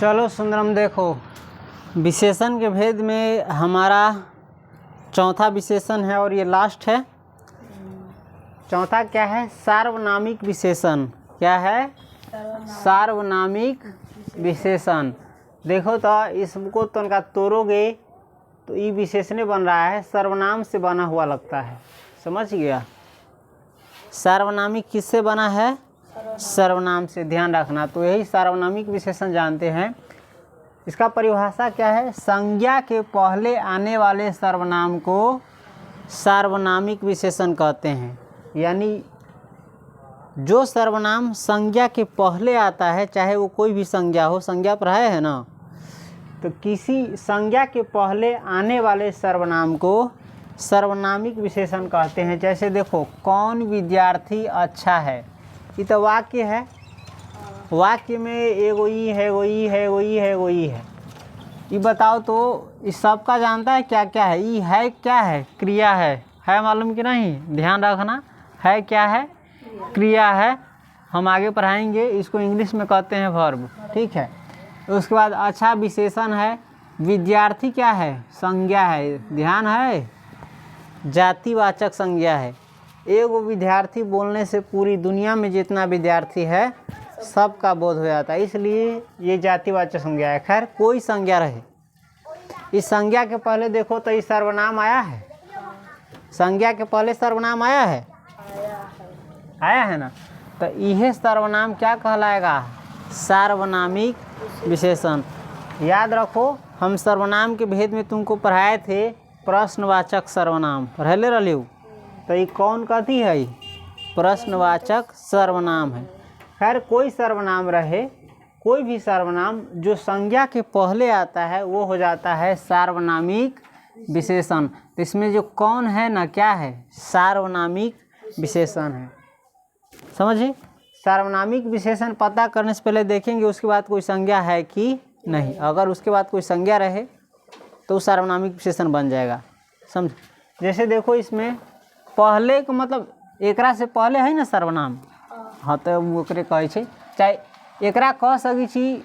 चलो सुंदरम, देखो विशेषण के भेद में हमारा चौथा विशेषण है और ये लास्ट है। चौथा क्या है? सार्वनामिक विशेषण। क्या है? सार्वनामिक विशेषण। देखो तो इसको तनका तोड़ोगे तो ये विशेषण बन रहा है, सर्वनाम से बना हुआ लगता है। समझ गया? सार्वनामिक किससे बना है? सर्वनाम से। ध्यान रखना। तो यही सार्वनामिक विशेषण जानते हैं। इसका परिभाषा क्या है? संज्ञा के पहले आने वाले सर्वनाम को सार्वनामिक विशेषण कहते हैं। यानी जो सर्वनाम संज्ञा के पहले आता है, चाहे वो कोई भी संज्ञा हो, संज्ञा पर है ना, तो किसी संज्ञा के पहले आने वाले सर्वनाम को सर्वनामिक विशेषण कहते हैं। जैसे देखो, कौन विद्यार्थी अच्छा है, ये तो वाक्य है। वाक्य में एगो ई है, एगो ई है, एगो ई है, एगो ई है। ये बताओ तो इस सब का जानता है क्या क्या है? ई है क्या है? क्रिया है मालूम कि नहीं? ध्यान रखना। है क्या है? क्रिया है। हम आगे पढ़ाएंगे। इसको इंग्लिश में कहते हैं वर्ब। ठीक है। उसके बाद अच्छा विशेषण है। विद्यार्थी क्या है? संज्ञा है। ध्यान है, जातिवाचक संज्ञा है। एगो विद्यार्थी बोलने से पूरी दुनिया में जितना विद्यार्थी है सबका बोध हो जाता है, इसलिए ये जातिवाचक संज्ञा है। खैर, कोई संज्ञा रहे, इस संज्ञा के पहले देखो तो ये सर्वनाम आया है। संज्ञा के पहले सर्वनाम आया है? आया है ना। तो यह सर्वनाम क्या कहलाएगा? सार्वनामिक विशेषण। याद रखो, हम सर्वनाम के भेद में तुमको पढ़ाए थे प्रश्नवाचक सर्वनाम। पढ़ले रही। तो ये कौन कहती है? प्रश्नवाचक सर्वनाम है। खैर, कोई सर्वनाम रहे, कोई भी सर्वनाम जो संज्ञा के पहले आता है वो हो जाता है सार्वनामिक विशेषण। तो इसमें जो कौन है ना, क्या है? सार्वनामिक विशेषण है। समझे? सार्वनामिक विशेषण पता करने से पहले देखेंगे उसके बाद कोई संज्ञा है कि नहीं। अगर उसके बाद कोई संज्ञा रहे तो सार्वनामिक विशेषण बन जाएगा। समझ? जैसे देखो, इसमें पहले का मतलब एकरा से पहले है ना सर्वनाम। हाँ, तो ओकरे कहै छै। चाहे एकरा कह सकै छी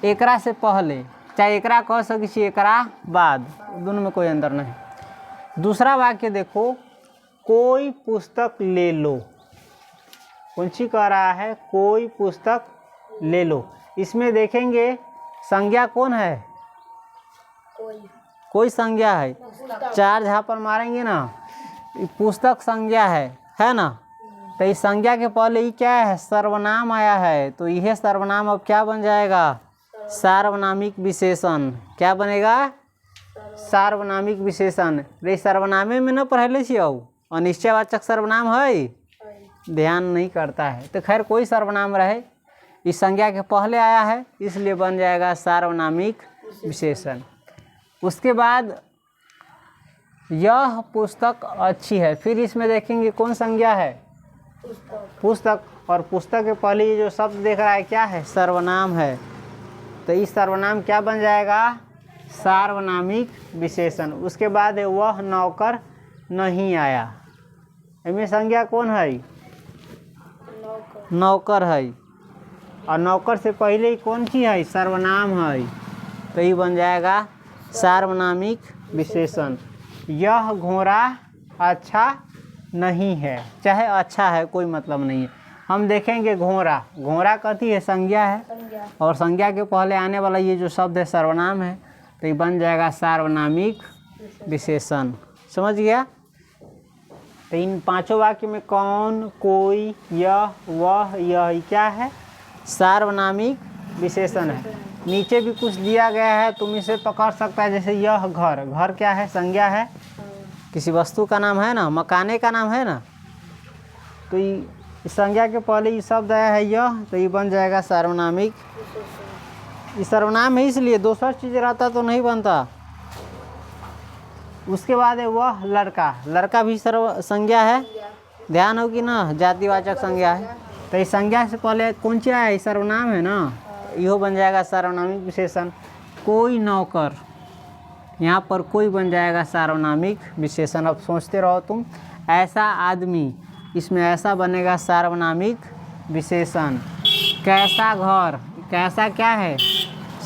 एकरा से पहले, चाहे एकरा कह सकै छी एकरा बाद, दोनों में कोई अंतर नहीं। दूसरा वाक्य देखो, कोई पुस्तक ले लो। कौन सी कह रहा है? कोई पुस्तक ले लो। इसमें देखेंगे संज्ञा कौन है? कोई संज्ञा है। चार झापड़ मारेंगे ना, पुस्तक संज्ञा है ना। तो इस संज्ञा के पहले ये क्या है? सर्वनाम आया है। तो यह सर्वनाम अब क्या बन जाएगा? सार्वनामिक विशेषण। क्या बनेगा? सार्वनामिक विशेषण। रे सर्वनामे में न पढ़ले छियो, अनिश्चयवाचक सर्वनाम है, ध्यान नहीं करता है। तो खैर, कोई सर्वनाम रहे, इस संज्ञा के पहले आया है, इसलिए बन जाएगा सार्वनामिक विशेषण। उसके बाद यह पुस्तक अच्छी है। फिर इसमें देखेंगे कौन संज्ञा है? पुस्तक। और पुस्तक के पहले ये जो शब्द देख रहा है क्या है? सर्वनाम है। तो इस सर्वनाम क्या बन जाएगा? सार्वनामिक विशेषण। उसके बाद है वह नौकर नहीं आया। इनमें संज्ञा कौन है? नौकर है। और नौकर से पहले ही कौन सी है? सर्वनाम है। तो ये बन जाएगा सार्वनामिक विशेषण। यह घोड़ा अच्छा नहीं है। चाहे अच्छा है, कोई मतलब नहीं है। हम देखेंगे घोड़ा, घोड़ा कथी है? संज्ञा है। और संज्ञा के पहले आने वाला ये जो शब्द है सर्वनाम है। तो ये बन जाएगा सार्वनामिक विशेषण। समझ गया? तो इन पांचों वाक्य में कौन, कोई, यह, वह, यह क्या है? सार्वनामिक विशेषण है। नीचे भी कुछ दिया गया है, तुम इसे पकड़ सकता है। जैसे यह घर, घर क्या है? संज्ञा है, किसी वस्तु का नाम है ना, मकाने का नाम है ना। तो ये संज्ञा के पहले ये शब्द आया है यह, तो ये बन जाएगा सार्वनामिक। ये सर्वनाम है, इसलिए दूसरा चीज़ रहता तो नहीं बनता। उसके बाद है वह लड़का। लड़का भी संज्ञा है, ध्यान हो कि ना, जातिवाचक संज्ञा है। तो इस संज्ञा से पहले कौन सी आया? सर्वनाम है ना, यह बन जाएगा सार्वनामिक विशेषण। कोई नौकर, यहाँ पर कोई बन जाएगा सार्वनामिक विशेषण। अब सोचते रहो तुम। ऐसा आदमी, इसमें ऐसा बनेगा सार्वनामिक विशेषण। कैसा घर, कैसा क्या है?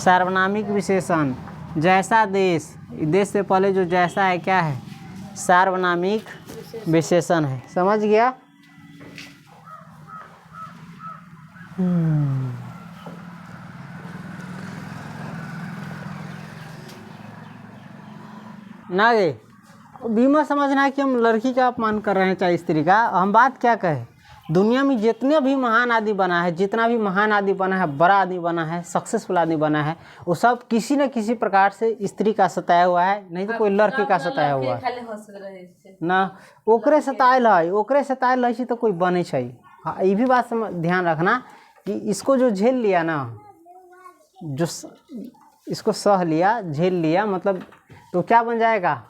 सार्वनामिक विशेषण। जैसा देश, देश से पहले जो जैसा है क्या है, सार्वनामिक विशेषण है। समझ गया? ना गे, बीमा समझना है कि हम लड़की का अपमान कर रहे हैं चाहे स्त्री का। हम बात क्या कहें, दुनिया में जितने भी महान आदमी बना है, जितना भी महान आदमी बना है, बड़ा आदमी बना है, सक्सेसफुल आदमी बना है, वो सब किसी न किसी प्रकार से स्त्री का सताया हुआ है, नहीं तो कोई लड़के का सताया हुआ है ना। ओकरे सतायल है, ओकरे सतायल है तो कोई बने चाहिए। हाँ, ये भी बात ध्यान रखना कि इसको जो झेल लिया ना, जो इसको सह लिया, झेल लिया, मतलब तो क्या बन जाएगा,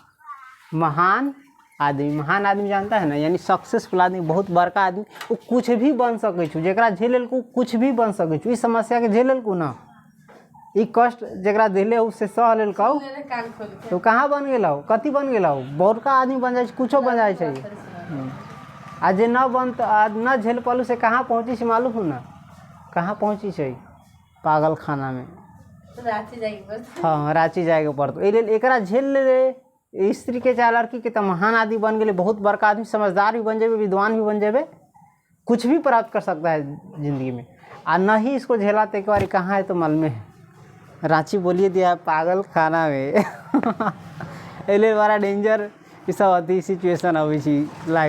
महान आदमी। महान आदमी जानता है ना, यानी सक्सेसफुल आदमी, बहुत बड़का आदमी, वो कुछ भी बन सके छू। जरा झेलल को कुछ भी बन सके छू। इस समस्या के झेलल को ना, ई कष्ट जरा दिले उससे सह लेल कहू तो कहाँ बन गेला, कति बन गेला, बड़का आदमी बन जाए, कुछो बन जाए चाहिए। आज जे न बन आज न झेल पालू से कहाँ पहुँची से मालूम हो ना, कहाँ पहुँची से, पागल खाना में। हाँ, रांची जाएगा पड़तो। एकरा झेल ले स्त्री के चाहे लड़की के, तो महान आदमी बन गए, बहुत बड़का आदमी, समझदार भी बन जाए, विद्वान भी बन जाए, कुछ भी प्राप्त कर सकता है जिंदगी में। और नहीं इसको झेलाते एक बार कहाँ है तो मालूम है, रांची बोलिए दिया पागल खाना में। बड़ा डेंजर ये सब सिचुएशन अभी लाइफ।